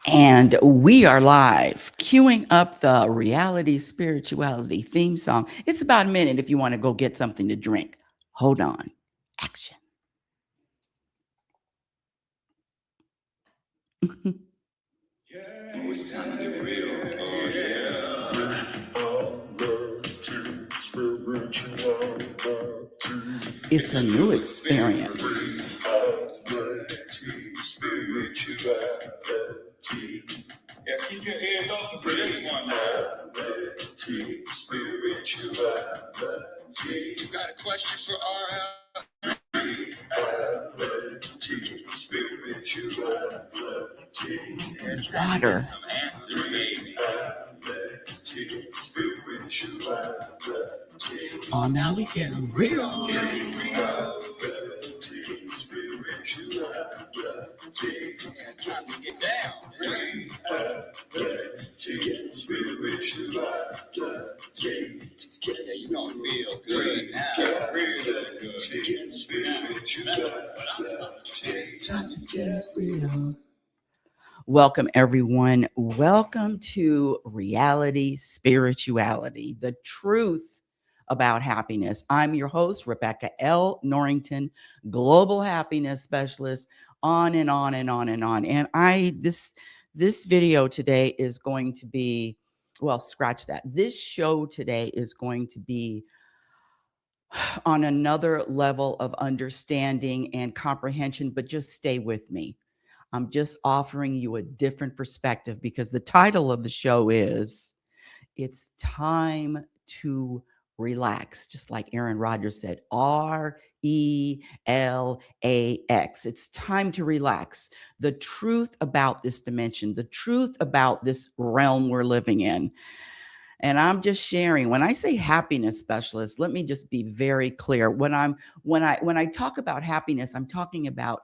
And we are live, queuing up the Reality Spirituality theme song. It's about a minute if you want to go get something to drink. Hold on. Action. Oh, it's time to get real. Oh, yeah. It's a new experience. Yeah, keep your ears open for this one. You got a question for RL? Water. Some answers, baby. Oh, now we getting real. Time to get down. Yeah, you gonna feel good now. Real good. Time to get real. Welcome, everyone. Welcome to Reality Spirituality, the truth about happiness. I'm your host, Rebecca L. Norrington, global happiness specialist, on and on and on and on. And this video today is going to be, well, scratch that. This show today is going to be on another level of understanding and comprehension, but just stay with me. I'm just offering you a different perspective because the title of the show is It's Time to Relax, just like Aaron Rodgers said, RELAX. It's time to relax. The truth about this dimension, the truth about this realm we're living in. And I'm just sharing. When I say happiness specialist, let me just be very clear. When I talk about happiness, I'm talking about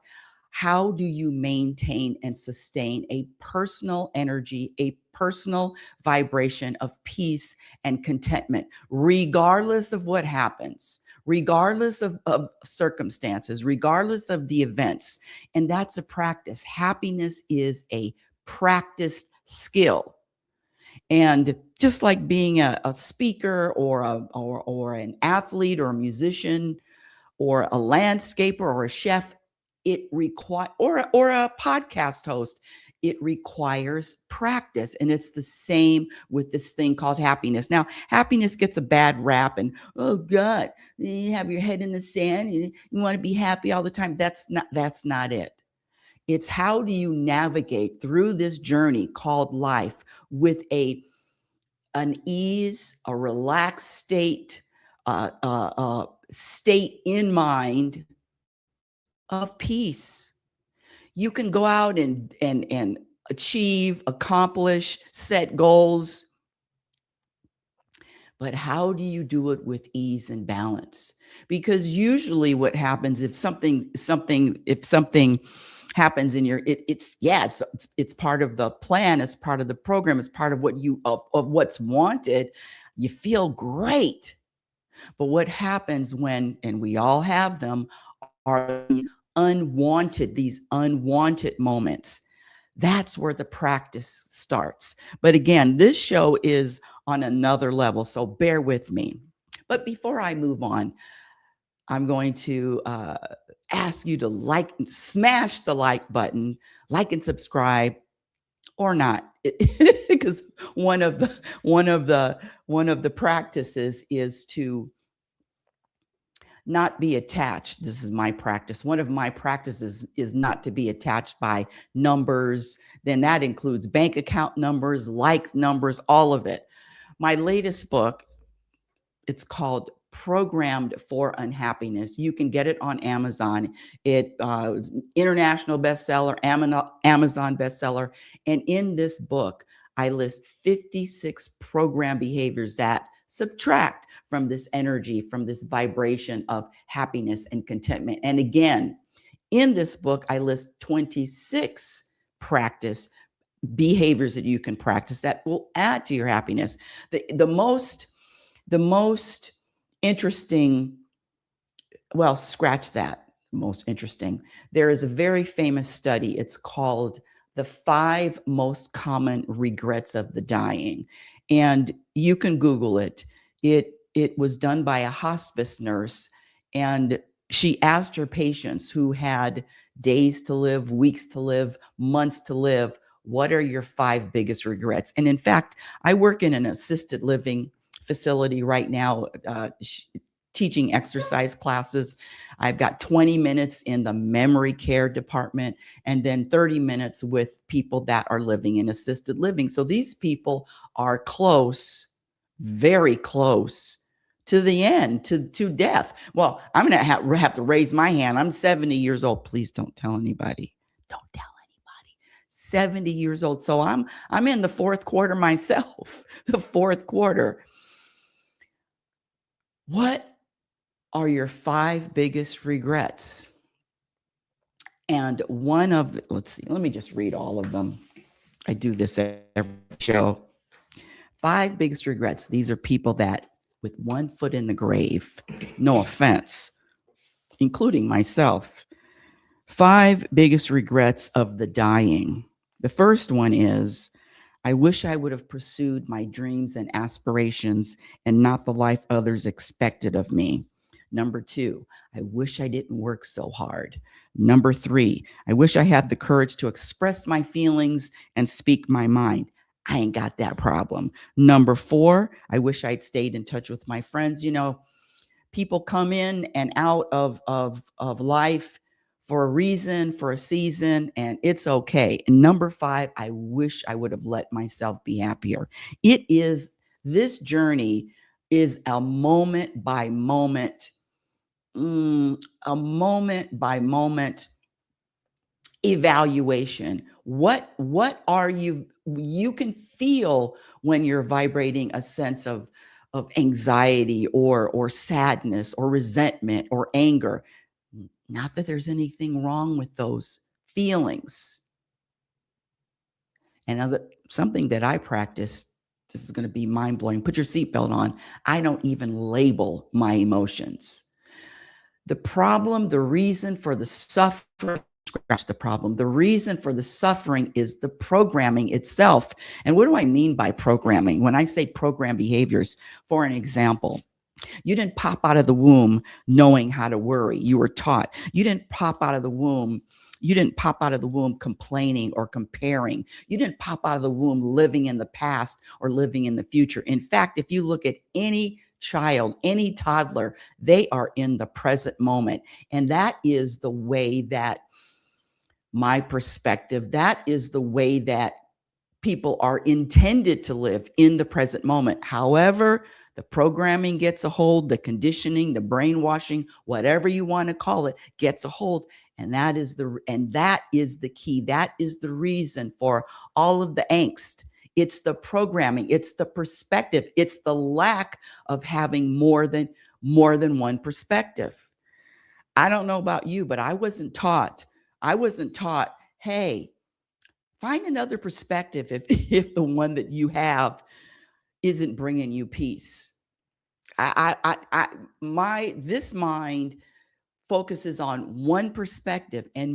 how do you maintain and sustain a personal energy, a personal vibration of peace and contentment, regardless of what happens, regardless of circumstances, regardless of the events. And that's a practice. Happiness is a practiced skill. And just like being a speaker or an athlete or a musician or a landscaper or a chef, it requires or a podcast host, it requires practice. And it's the same with this thing called happiness. Now, happiness gets a bad rap and, oh God, you have your head in the sand and you want to be happy all the time. That's not it. It's how do you navigate through this journey called life with an ease, a relaxed state in mind of peace. You can go out and achieve, accomplish, set goals, but how do you do it with ease and balance? Because usually what happens if something happens in your it's part of the plan, it's part of the program, it's part of what you of what's wanted. You feel great. But what happens when, and we all have them, are these unwanted moments. That's where the practice starts. But again, this show is on another level, so bear with me. But before I move on, I'm going to ask you to smash the like button, like and subscribe, or not, because one of the practices is to not be attached. This is my practice. One of my practices is not to be attached by numbers. Then that includes bank account numbers, like numbers, all of it. My latest book, it's called Programmed for Unhappiness. You can get it on Amazon. It international bestseller, Amazon bestseller. And in this book, I list 56 program behaviors that subtract from this energy, from this vibration of happiness and contentment. And again, in this book, I list 26 practice behaviors that you can practice that will add to your happiness. The most interesting, well, scratch that, most interesting. There is a very famous study. It's called The 5 most common regrets of the dying. And you can Google it. It was done by a hospice nurse, and she asked her patients who had days to live, weeks to live, months to live, what are your 5 biggest regrets? And in fact, I work in an assisted living facility right now, teaching exercise classes. I've got 20 minutes in the memory care department and then 30 minutes with people that are living in assisted living. So these people are close, very close to the end, to death. Well, I'm going to have to raise my hand. I'm 70 years old. Please don't tell anybody. Don't tell anybody. 70 years old. So I'm in the 4th quarter myself. The 4th quarter. What are your 5 biggest regrets? And one of, let's see, let me just read all of them. I do this every show. 5 biggest regrets. These are people that with one foot in the grave, no offense, including myself. 5 biggest regrets of the dying. The first one is, I wish I would have pursued my dreams and aspirations and not the life others expected of me. Number 2, I wish I didn't work so hard. Number 3, I wish I had the courage to express my feelings and speak my mind. I ain't got that problem. Number 4, I wish I'd stayed in touch with my friends. You know, people come in and out of life for a reason, for a season, and it's okay. And number 5, I wish I would have let myself be happier. This journey is a moment by moment, a moment by moment evaluation. What are you can feel when you're vibrating a sense of anxiety or sadness or resentment or anger. Not that there's anything wrong with those feelings. And something that I practice, this is going to be mind-blowing. Put your seatbelt on. I don't even label my emotions. The problem, the reason for the suffering, scratch the problem. The reason for the suffering is the programming itself. And what do I mean by programming? When I say program behaviors, for an example, you didn't pop out of the womb knowing how to worry. You were taught. You didn't pop out of the womb. You didn't pop out of the womb complaining or comparing. You didn't pop out of the womb living in the past or living in the future. In fact, if you look at any child, any toddler, they are in the present moment. And that is the way that my perspective, that is the way that people are intended to live in the present moment. However, the programming gets a hold, the conditioning, the brainwashing, whatever you want to call it, gets a hold. And that is the key. That is the reason for all of the angst. It's the programming, it's the perspective, it's the lack of having more than one perspective. I don't know about you, but I wasn't taught, hey, find another perspective if if the one that you have isn't bringing you peace. This mind focuses on one perspective, and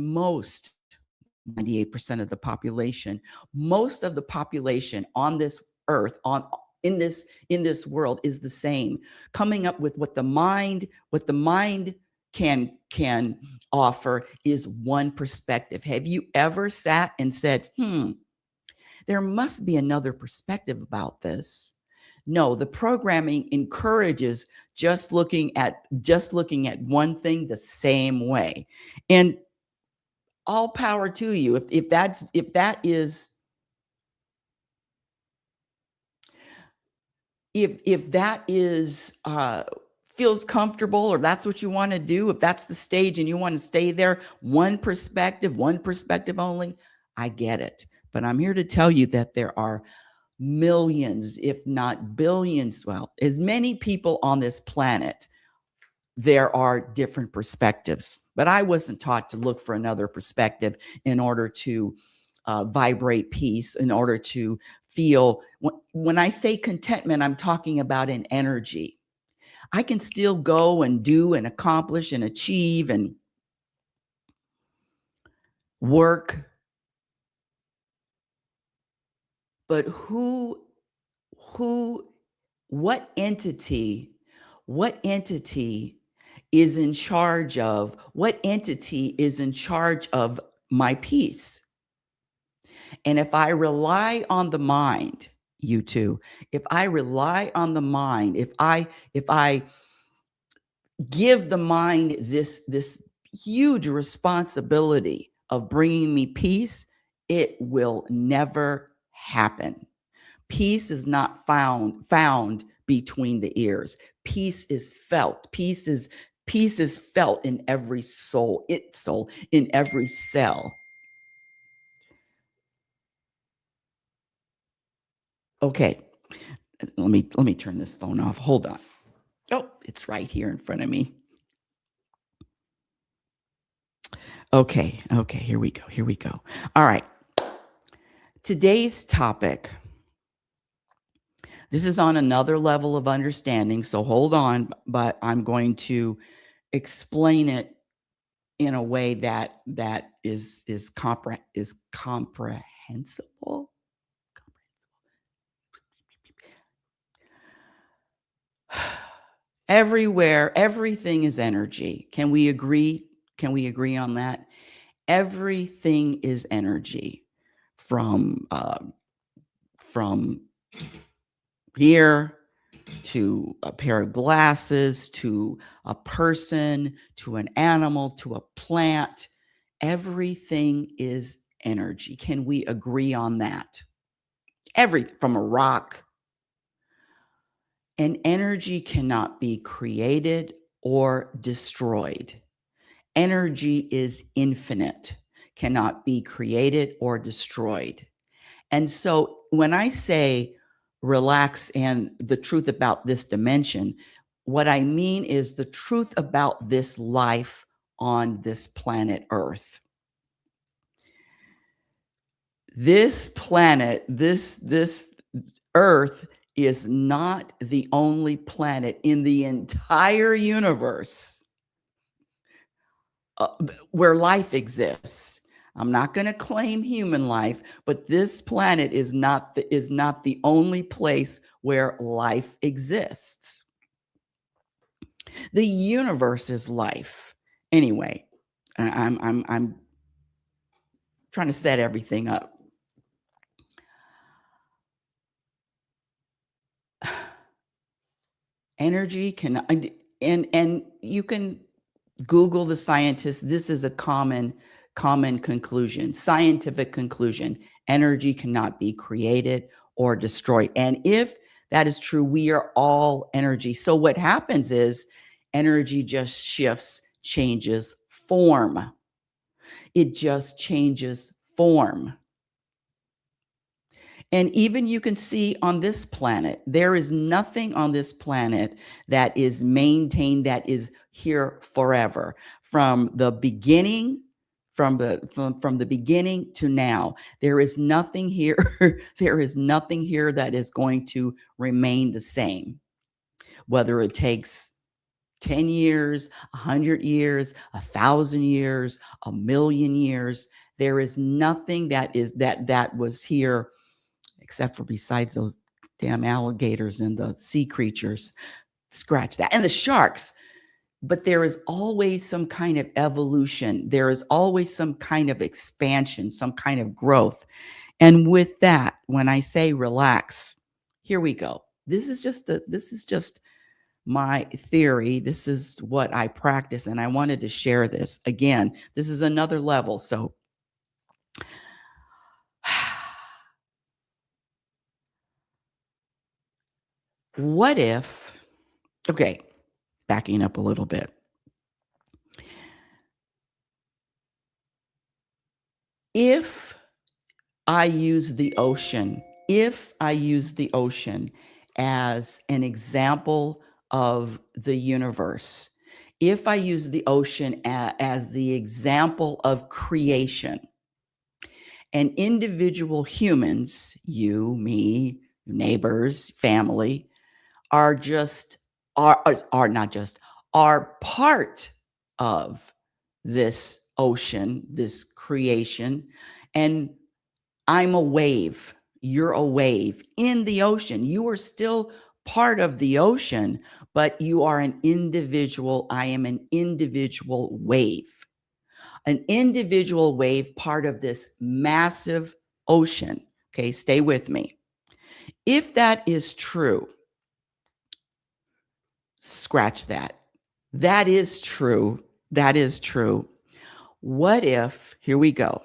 98% of the population, most of the population on this earth, in this world, is the same, coming up with what the mind can offer is one perspective. Have you ever sat and said, there must be another perspective about this? No, the programming encourages just looking at one thing the same way. And all power to you. If that is feels comfortable, or that's what you want to do, if that's the stage and you want to stay there, one perspective only, I get it. But I'm here to tell you that there are millions, if not billions, well, as many people on this planet, there are different perspectives. But I wasn't taught to look for another perspective in order to vibrate peace, in order to feel. When I say contentment, I'm talking about an energy. I can still go and do and accomplish and achieve and work But who what entity is in charge of my peace? And if I rely on the mind, you two, if I rely on the mind, if I give the mind this huge responsibility of bringing me peace, it will never happen. Peace is not found between the ears. Peace is felt. Peace is felt in every soul, in every cell. Okay, let me turn this phone off. Hold on. Oh, it's right here in front of me. Okay, here we go. All right. Today's topic. This is on another level of understanding, so hold on, but I'm going to explain it in a way that is comprehensible. Everywhere, everything is energy. Can we agree? Can we agree on that? Everything is energy, from here to a pair of glasses, to a person, to an animal, to a plant. Everything is energy. Can we agree on that? From a rock. And energy cannot be created or destroyed. Energy is infinite, cannot be created or destroyed. And so when I say relax and the truth about this dimension, what I mean is the truth about this life on this planet Earth. This planet, this Earth is not the only planet in the entire universe where life exists. I'm not going to claim human life, but this planet is not the only place where life exists. The universe is life. Anyway, I'm trying to set everything up. Energy can, and you can Google the scientists. This is a common conclusion, scientific conclusion. Energy cannot be created or destroyed. And if that is true, we are all energy. So what happens is energy just shifts, changes form. It just changes form. And even you can see on this planet, there is nothing on this planet that is maintained, that is here forever. From the beginning, from the beginning to now, there is nothing here. There is nothing here that is going to remain the same. Whether it takes 10 years, 100 years, 1,000 years, 1,000,000 years, there is nothing that was here, except for besides those damn alligators and the sea creatures. Scratch that. And the sharks. But there is always some kind of evolution. There is always some kind of expansion, some kind of growth. And with that, when I say relax, here we go. This is just my theory. This is what I practice, and I wanted to share this. Again, this is another level. So what if, okay, backing up a little bit. If I use the ocean as an example of the universe, if I use the ocean as the example of creation, and individual humans, you, me, neighbors, family, are part of this ocean, this creation, and I'm a wave. You're a wave in the ocean. You are still part of the ocean, but you are an individual. I am an individual wave. An individual wave, part of this massive ocean. Okay, stay with me. If that is true, scratch that. That is true. That is true. What if, here we go,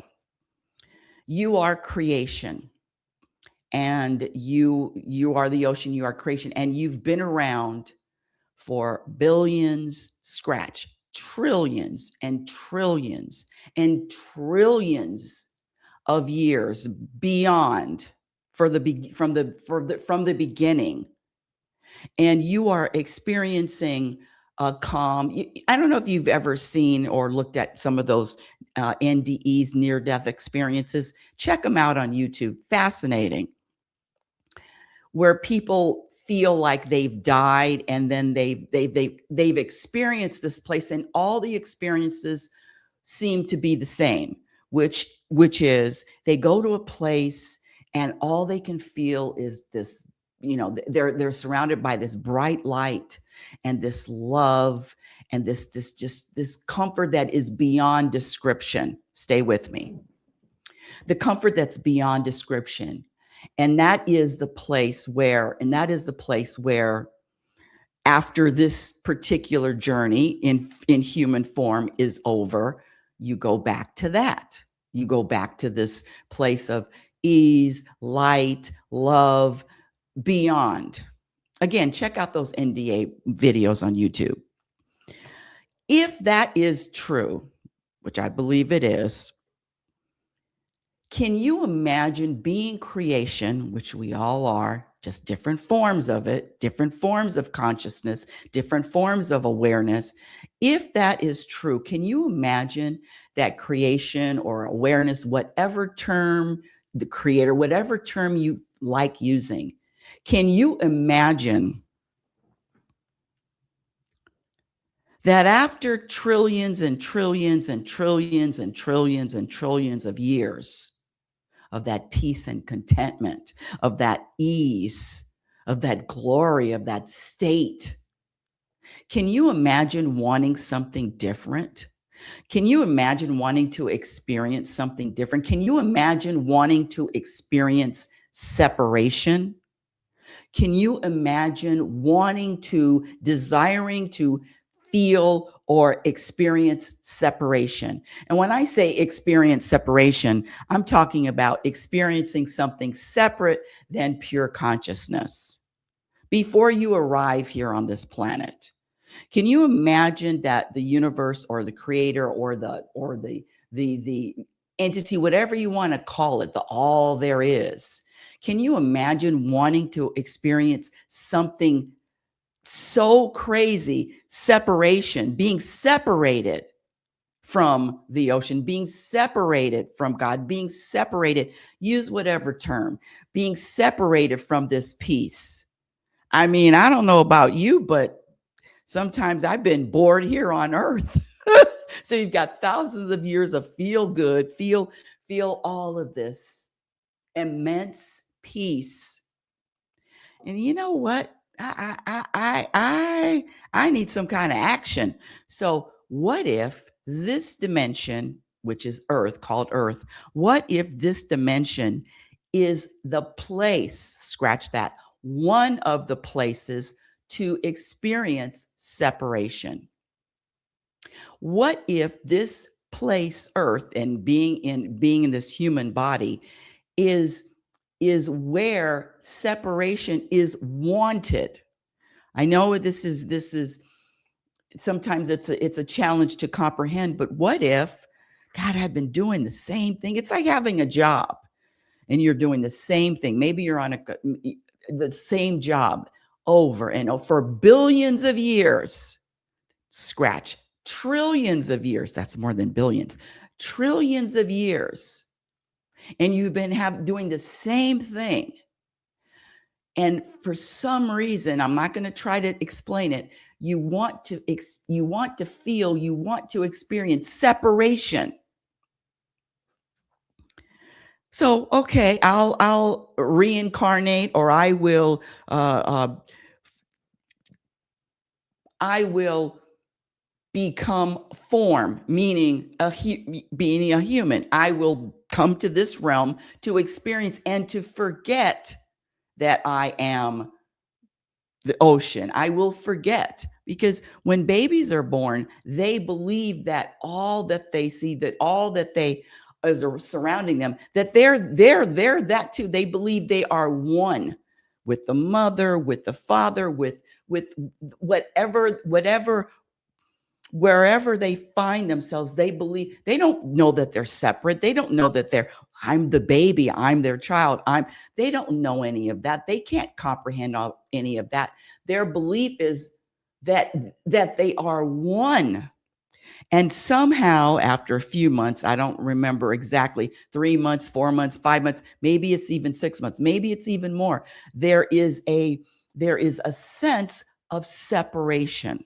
you are creation and you are the ocean, you are creation, and you've been around for billions, scratch, trillions and trillions and trillions of years beyond from the beginning, and you are experiencing a calm. I don't know if you've ever seen or looked at some of those NDEs, near death experiences. Check them out on YouTube. Fascinating, where people feel like they've died and then they've experienced this place, and all the experiences seem to be the same, which is they go to a place and all they can feel is this, they're surrounded by this bright light and this love and this comfort that is beyond description. Stay with me. The comfort that's beyond description. And that is the place where after this particular journey in human form is over, you go back to that. You go back to this place of ease, light, love, beyond. Again, check out those NDA videos on YouTube. If that is true, which I believe it is, can you imagine being creation, which we all are, just different forms of it, different forms of consciousness, different forms of awareness? If that is true, can you imagine that creation or awareness, whatever term, the creator, whatever term you like using, can you imagine that after trillions and trillions and trillions and trillions and trillions of years, of that peace and contentment, of that ease, of that glory, of that state, can you imagine wanting something different? Can you imagine wanting to experience something different? Can you imagine wanting to experience separation? Can you imagine desiring to feel or experience separation? And when I say experience separation, I'm talking about experiencing something separate than pure consciousness before you arrive here on this planet. Can you imagine that the universe or the creator or the entity, whatever you want to call it, the all there is, can you imagine wanting to experience something so crazy, separation, being separated from the ocean, being separated from God, being separated, use whatever term, being separated from this peace? I mean, I don't know about you, but sometimes I've been bored here on earth. So you've got thousands of years of feel good, feel all of this immense peace. And you know what? I need some kind of action. So what if this dimension, which is Earth, called Earth, what if this dimension is the place, scratch that, one of the places to experience separation? What if this place, Earth, and being in this human body is where separation is wanted? I know this is sometimes it's a challenge to comprehend, but what if, God, I've been doing the same thing? It's like having a job and you're doing the same thing. Maybe you're on the same job over and over for billions of years. Scratch, trillions of years. That's more than billions. Trillions of years. And you've been doing the same thing. And for some reason, I'm not going to try to explain it, you want to feel, you want to experience separation. So, okay, I'll reincarnate, or I will become form, meaning being a human. I will come to this realm to experience and to forget that I am the ocean. I will forget, because when babies are born, they believe that all that they see, that all that they is surrounding them, that they're that too. They believe they are one with the mother, with the father, with whatever wherever they find themselves. They believe, they don't know that they're separate. They don't know that I'm the baby, I'm their child. They don't know any of that. They can't comprehend any of that. Their belief is that they are one. And somehow, after a few months, I don't remember exactly, 3 months, 4 months, 5 months, maybe it's even 6 months, maybe it's even more, there is a sense of separation.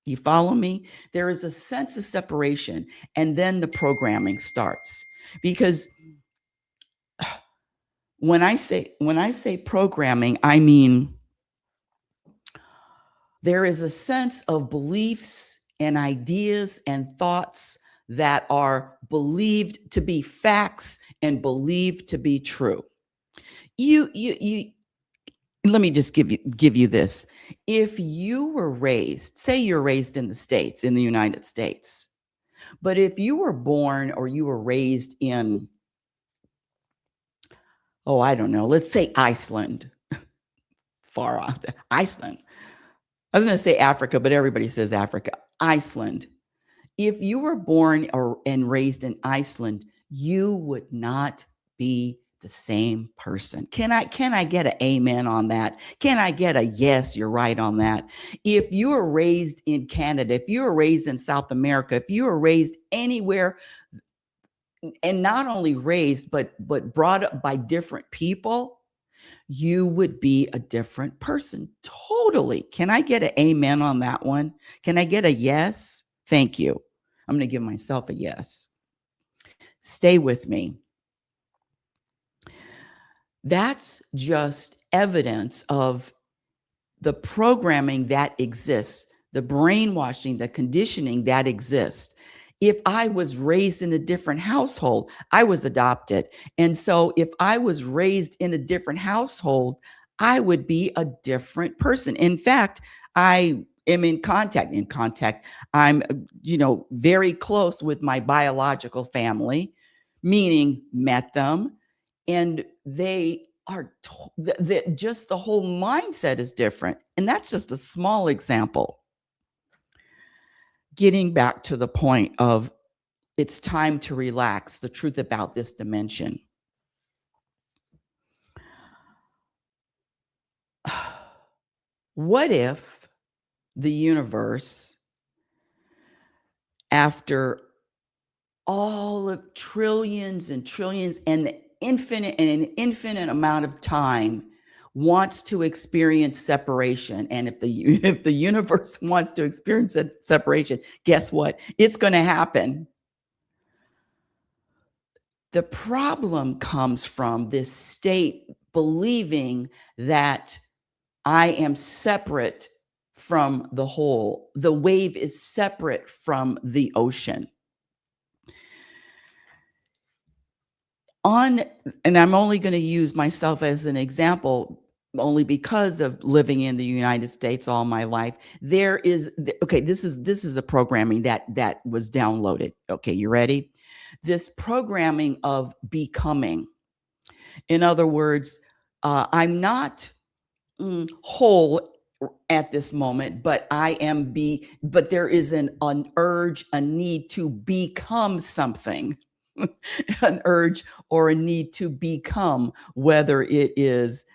You follow me? There is a sense of separation, and then the programming starts. Because when I say programming, I mean there is a sense of beliefs and ideas and thoughts that are believed to be facts and believed to be true. You let me just give you this. If you were raised, say you're raised in the States, in the United States, but if you were born or you were raised in, oh, I don't know, let's say Iceland, far off, Iceland. I was going to say Africa, but everybody says Africa. Iceland. If you were born and raised in Iceland, you would not be the same person. Can I get an amen on that? Can I get a yes, you're right on that? If you were raised in Canada, if you were raised in South America, if you were raised anywhere, and not only raised but brought up by different people, you would be a different person totally. Can I get an amen on that one? Can I get a yes? Thank you. I'm going to give myself a yes. Stay with me. That's just evidence of the programming that exists, the brainwashing, the conditioning that exists. If I was raised in a different household, I was adopted. And so if I was raised in a different household, I would be a different person. In fact, I am in contact. I'm, very close with my biological family, meaning met them, and they are just the whole mindset is different. And that's just a small example. Getting back to the point of it's time to relax, the truth about this dimension. What if the universe, after all of trillions and trillions and an infinite amount of time, wants to experience separation? And if the universe wants to experience that separation, guess what? It's going to happen. The problem comes from this state believing that I am separate from the whole. The wave is separate from the ocean. And I'm only going to use myself as an example, only because of living in the United States all my life. This is a programming that was downloaded. Okay, you ready? This programming of becoming. In other words, I'm not whole at this moment, but but there is an urge, a need to become something. An urge or a need to become, whether it is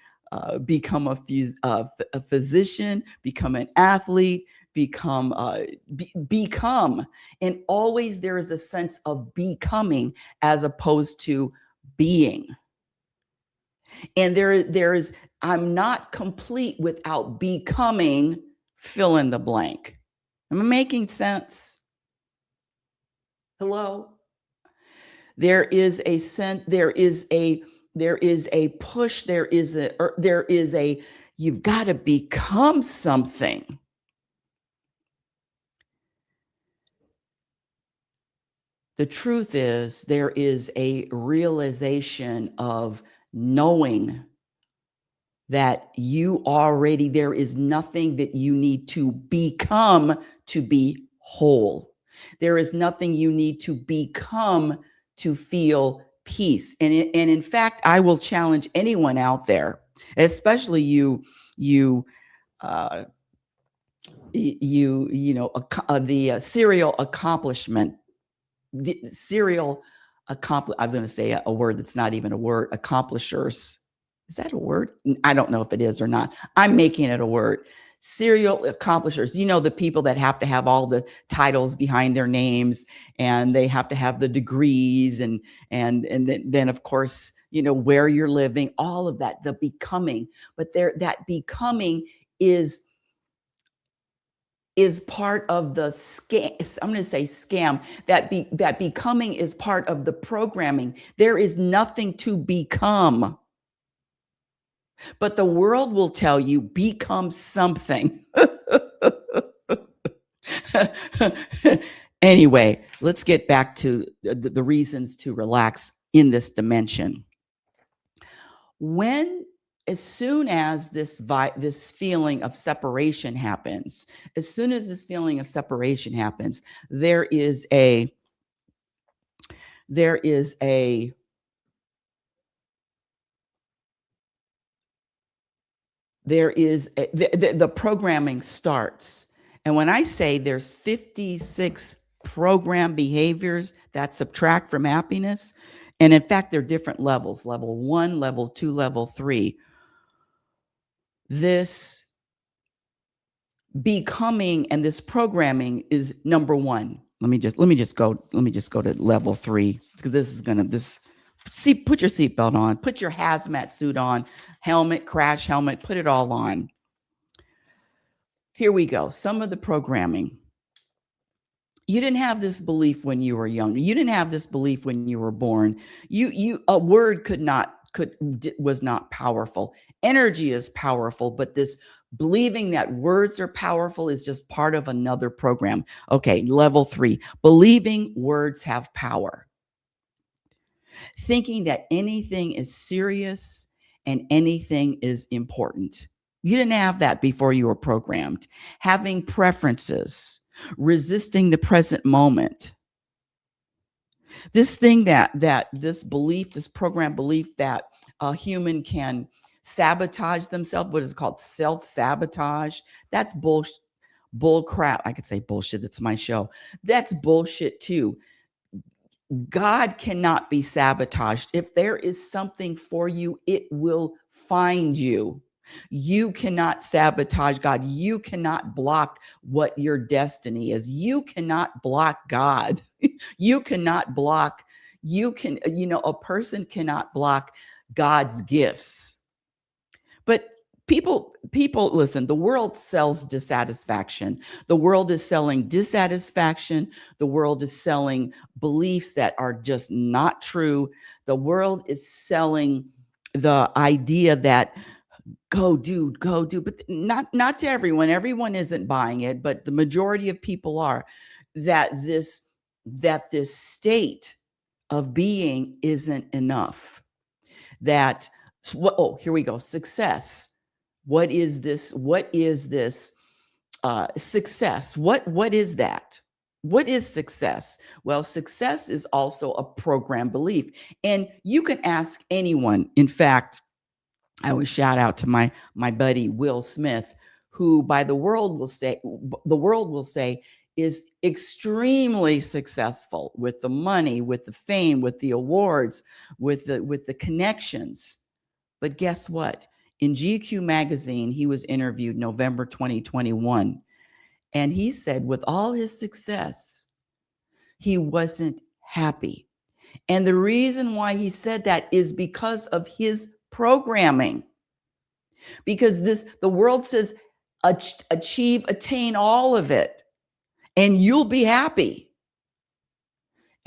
become a physician, become an athlete, become, and always there is a sense of becoming as opposed to being. And there's I'm not complete without becoming fill in the blank. Am I making sense? Hello? There is a sense, there is a push, there is a you've got to become something. The truth is, there is a realization of knowing that you already, there is nothing that you need to become to be whole. There is nothing you need to become to feel peace. And in fact, I will challenge anyone out there, especially you uh, the serial accomplishment, the serial I was going to say a word that's not even a word, accomplishers. Is that a word? I don't know if it is or not. I'm making it a word. Serial accomplishers, the people that have to have all the titles behind their names, and they have to have the degrees, and then of course, where you're living, all of that, the becoming. But that becoming is part of the scam. I'm going to say scam. That becoming is part of the programming. There is nothing to become. But the world will tell you, become something. Anyway, let's get back to the reasons to relax in this dimension. As soon as this feeling of separation happens, there is the programming starts. And when I say there's 56 program behaviors that subtract from happiness, and in fact, they're different levels, level 1, level 2, level 3. This becoming and this programming is number 1. Let me just go to level 3, because put your seatbelt on, put your hazmat suit on, helmet, crash helmet, put it all on. Here we go. Some of the programming. You didn't have this belief when you were young. You didn't have this belief when you were born. A word was not powerful. Energy is powerful, but this believing that words are powerful is just part of another program. Okay, level 3, believing words have power. Thinking that anything is serious and anything is important. You didn't have that before you were programmed. Having preferences, resisting the present moment. This thing this program belief that a human can sabotage themselves, what is called self-sabotage, that's bull crap. I could say bullshit, it's my show. That's bullshit too. God cannot be sabotaged. If there is something for you, it will find you. You cannot sabotage God. You cannot block what your destiny is. You cannot block God. You cannot block, a person cannot block God's gifts. But people, listen, the world sells dissatisfaction. The world is selling dissatisfaction. The world is selling beliefs that are just not true. The world is selling the idea that go do, but not to everyone. Everyone isn't buying it, but the majority of people are, that this state of being isn't enough. Here we go. Success. What is this? Success? What is that? What is success? Well, success is also a program belief. And you can ask anyone. In fact, I would shout out to my buddy, Will Smith, who the world will say is extremely successful with the money, with the fame, with the awards, with the connections. But guess what? In GQ magazine, he was interviewed November 2021. And he said with all his success, he wasn't happy. And the reason why he said that is because of his programming. Because the world says, attain all of it, and you'll be happy.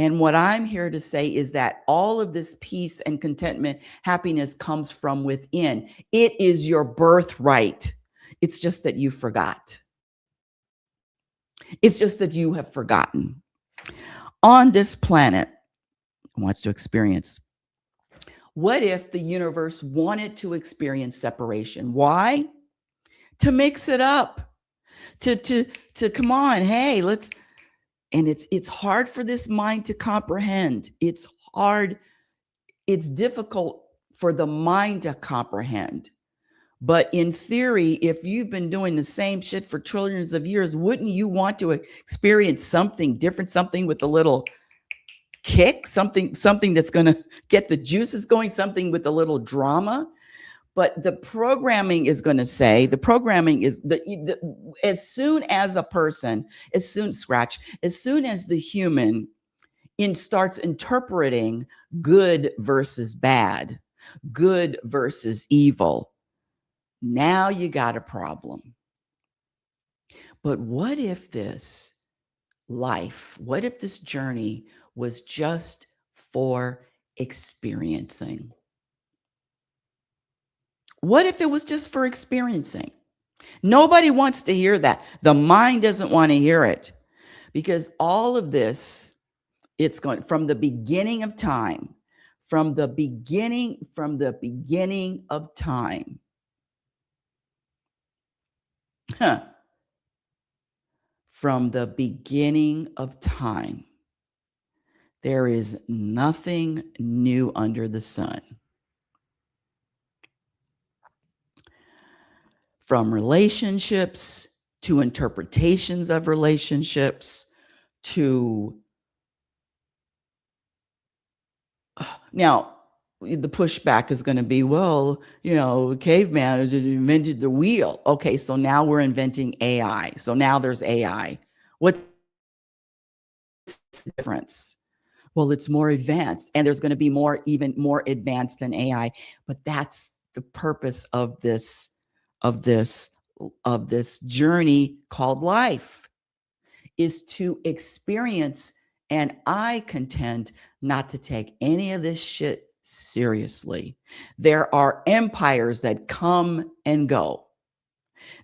And what I'm here to say is that all of this peace and contentment, happiness comes from within. It is your birthright. It's just that you forgot. It's just that you have forgotten. On this planet, wants to experience. What if the universe wanted to experience separation? Why? To mix it up. To come on, hey, let's. And it's hard for this mind to comprehend. It's hard. It's difficult for the mind to comprehend. But in theory, if you've been doing the same shit for trillions of years, wouldn't you want to experience something different, something with a little kick, something that's going to get the juices going, something with a little drama? But the programming is going to say, the programming is as soon as a person, as soon as the human starts interpreting good versus bad, good versus evil, now you got a problem. But what if this life, what if this journey was just for experiencing? What if it was just for experiencing? Nobody wants to hear that. The mind doesn't want to hear it, because all of this, it's going from the beginning of time, from the beginning of time. From the beginning of time, there is nothing new under the sun. From relationships to interpretations of relationships to now the pushback is going to be, well, caveman invented the wheel. Okay, so now we're inventing AI. So now there's AI. What's the difference? Well, it's more advanced, and there's going to be even more advanced than AI. But that's the purpose of this journey called life, is to experience. And I contend not to take any of this shit seriously. There are empires that come and go.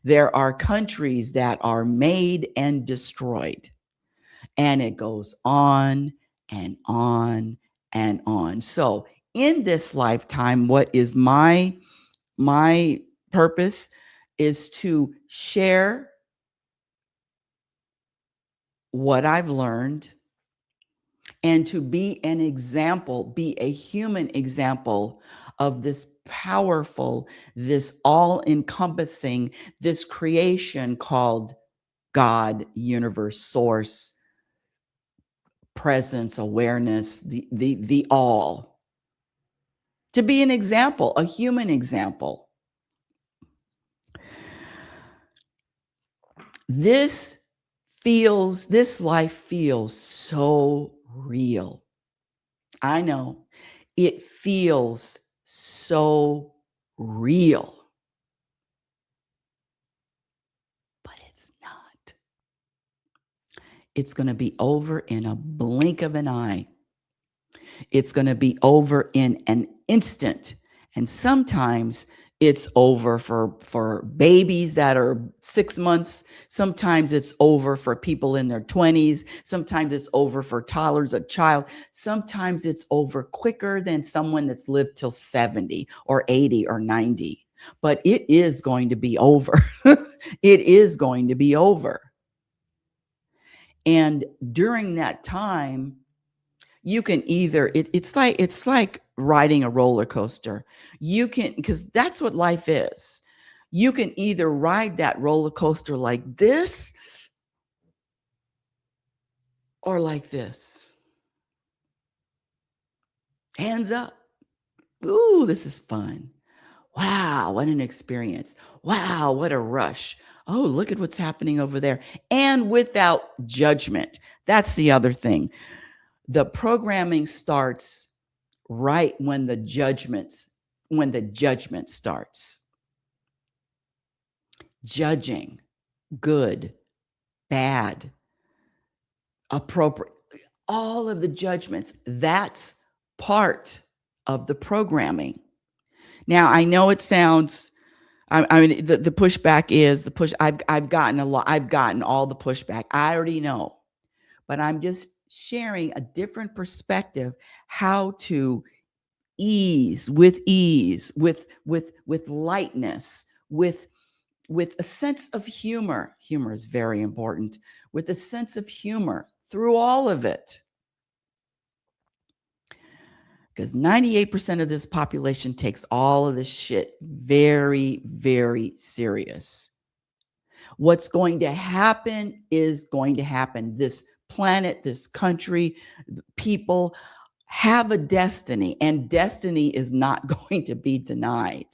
There are countries that are made and destroyed. And it goes on and on and on. So in this lifetime, what is my purpose is to share what I've learned and to be an example, be a human example of this powerful, this all-encompassing, this creation called God, universe, source, presence, awareness, the all. To be an example, a human example. This life feels so real. I know it feels so real, but it's not. It's going to be over in a blink of an eye. It's going to be over in an instant. And sometimes it's over for babies that are 6 months. Sometimes it's over for people in their 20s. Sometimes it's over for toddlers, a child. Sometimes it's over quicker than someone that's lived till 70 or 80 or 90. But it is going to be over. It is going to be over. And during that time, you can either it's like riding a roller coaster. You can, because that's what life is. You can either ride that roller coaster like this or like this. Hands up. Ooh, this is fun. Wow, what an experience. Wow, what a rush. Oh, look at what's happening over there. And without judgment. That's the other thing. The programming starts right when the judgment starts. Judging, good, bad, appropriate, all of the judgments. That's part of the programming. Now, I know it sounds, I mean, the pushback is the push. I've gotten a lot. I've gotten all the pushback. I already know, but I'm just sharing a different perspective, how to ease, with lightness, with a sense of humor. Humor is very important. With a sense of humor through all of it. Because 98% of this population takes all of this shit very, very serious. What's going to happen is going to happen. This planet, this country, people have a destiny, and destiny is not going to be denied.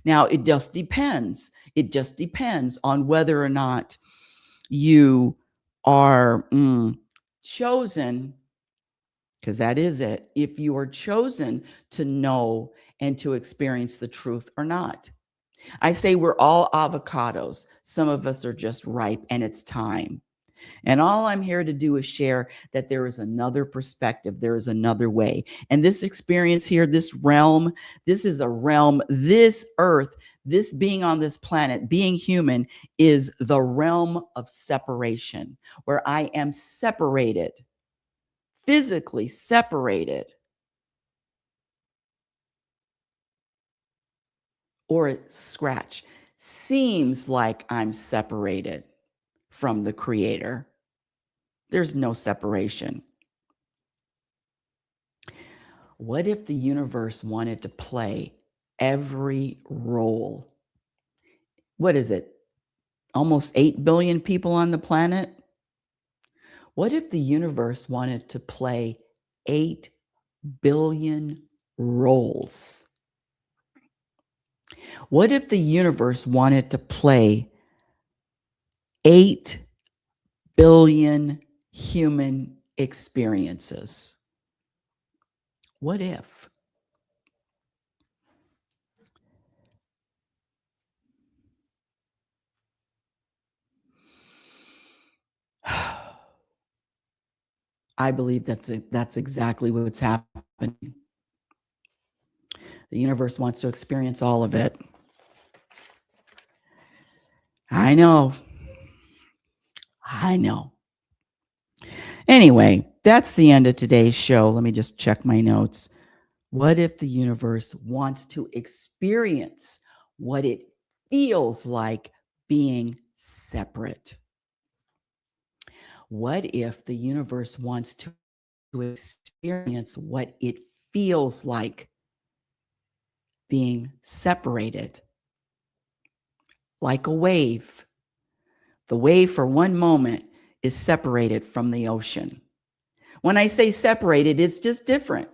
Now, it just depends. It just depends on whether or not you are chosen, because that is it. If you are chosen to know and to experience the truth or not. I say we're all avocados. Some of us are just ripe and it's time. And all I'm here to do is share that there is another perspective. There is another way. And this experience here, this realm, this is a realm, this earth, this being on this planet, being human, is the realm of separation, where I am separated, physically separated. Or scratch, seems like I'm separated from the Creator. There's no separation. What if the universe wanted to play every role? What is it? Almost 8 billion people on the planet? What if the universe wanted to play 8 billion roles? What if the universe wanted to play 8 billion human experiences? What if? I believe that's exactly what's happening. The universe wants to experience all of it. I know. Anyway, that's the end of today's show. Let me just check my notes. What if the universe wants to experience what it feels like being separate? What if the universe wants to experience what it feels like being separated? Like a wave. The wave for one moment is separated from the ocean. When I say separated, it's just different.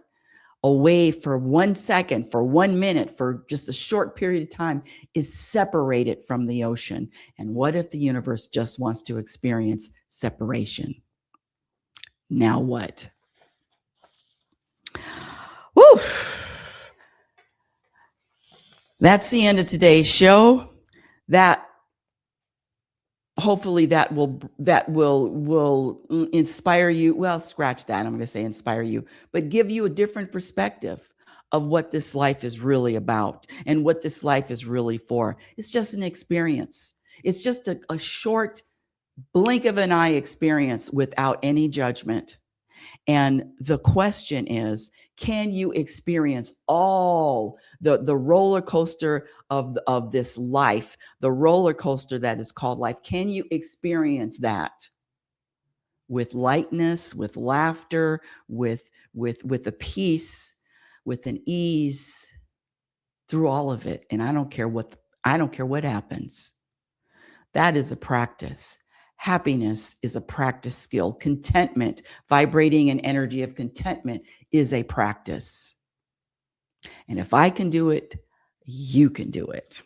A wave for 1 second, for 1 minute, for just a short period of time is separated from the ocean. And what if the universe just wants to experience separation? Now what? Woo! That's the end of today's show. That hopefully that will inspire you. Well, scratch that. I'm going to say inspire you, but give you a different perspective of what this life is really about and what this life is really for. It's just an experience. It's just a short blink of an eye experience without any judgment. And the question is, can you experience all the roller coaster of this life, the roller coaster that is called life? Can you experience that with lightness, with laughter, with a peace, with an ease through all of it? And I don't care what happens. That is a practice. Happiness is a practice skill. Contentment, vibrating an energy of contentment, is a practice. And if I can do it, you can do it.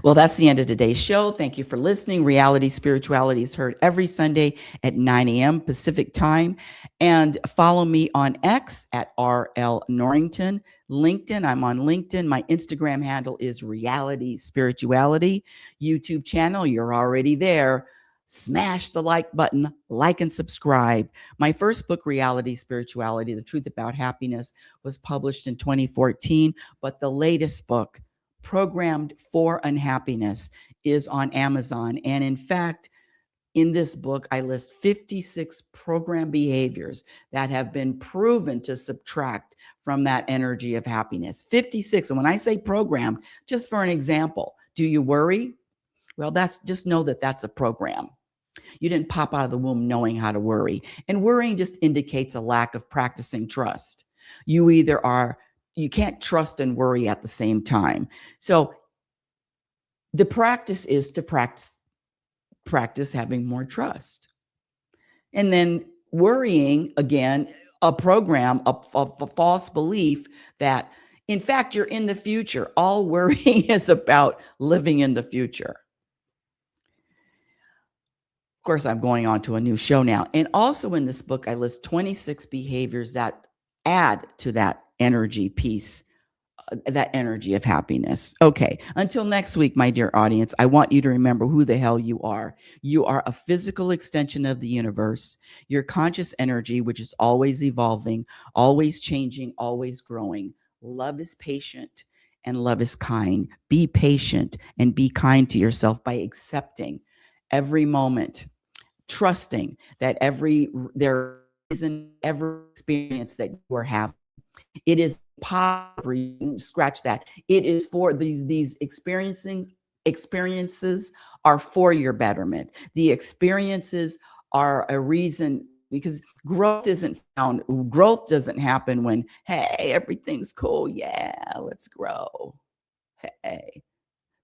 Well, that's the end of today's show. Thank you for listening. Reality Spirituality is heard every Sunday at 9 a.m. Pacific time. And follow me on X at RL Norrington. LinkedIn, I'm on LinkedIn. My Instagram handle is Reality Spirituality. YouTube channel, you're already there. Smash the like button, like and subscribe. My first book, Reality Spirituality, The Truth About Happiness, was published in 2014, but the latest book, Programmed for Unhappiness, is on Amazon. And in fact, in this book, I list 56 program behaviors that have been proven to subtract from that energy of happiness. 56. And when I say programmed, just for an example, do you worry? Well, just know that that's a program. You didn't pop out of the womb knowing how to worry. And worrying just indicates a lack of practicing trust. You can't trust and worry at the same time. So the practice is to practice having more trust. And then worrying, again, a program, a false belief that, in fact, you're in the future. All worrying is about living in the future. Of course, I'm going on to a new show now. And also in this book, I list 26 behaviors that add to that energy piece, that energy of happiness. Okay, until next week, my dear audience, I want you to remember who the hell you are. You are a physical extension of the universe. Your conscious energy, which is always evolving, always changing, always growing. Love is patient and love is kind. Be patient and be kind to yourself by accepting every moment, trusting that there isn't every experience that you are having. It is poverty. Scratch that. It is for these experiences are for your betterment. The experiences are a reason, because growth doesn't happen when, hey, everything's cool. Yeah, let's grow. Hey,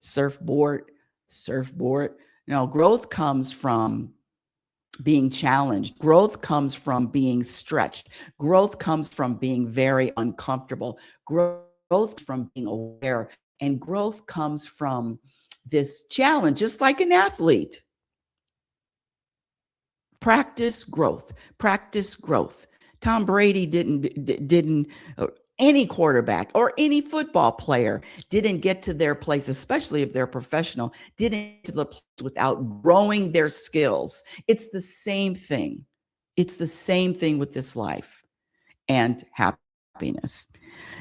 surfboard. No, growth comes from being challenged. Growth comes from being stretched. Growth comes from being very uncomfortable. Growth from being aware. And growth comes from this challenge, just like an athlete. Practice growth. Practice growth. Tom Brady didn't any quarterback or any football player didn't get to their place, especially if they're professional, didn't get to the place without growing their skills. It's the same thing. It's the same thing with this life and happiness.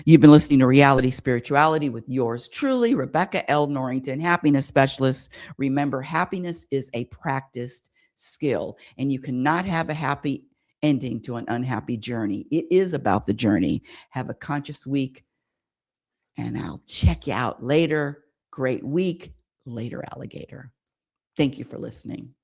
You've been listening to Reality Spirituality with yours truly, Rebecca L. Norrington, happiness specialist. Remember, happiness is a practiced skill, and you cannot have a happy ending to an unhappy journey. It is about the journey. Have a conscious week, and I'll check you out later. Great week. Later, alligator. Thank you for listening.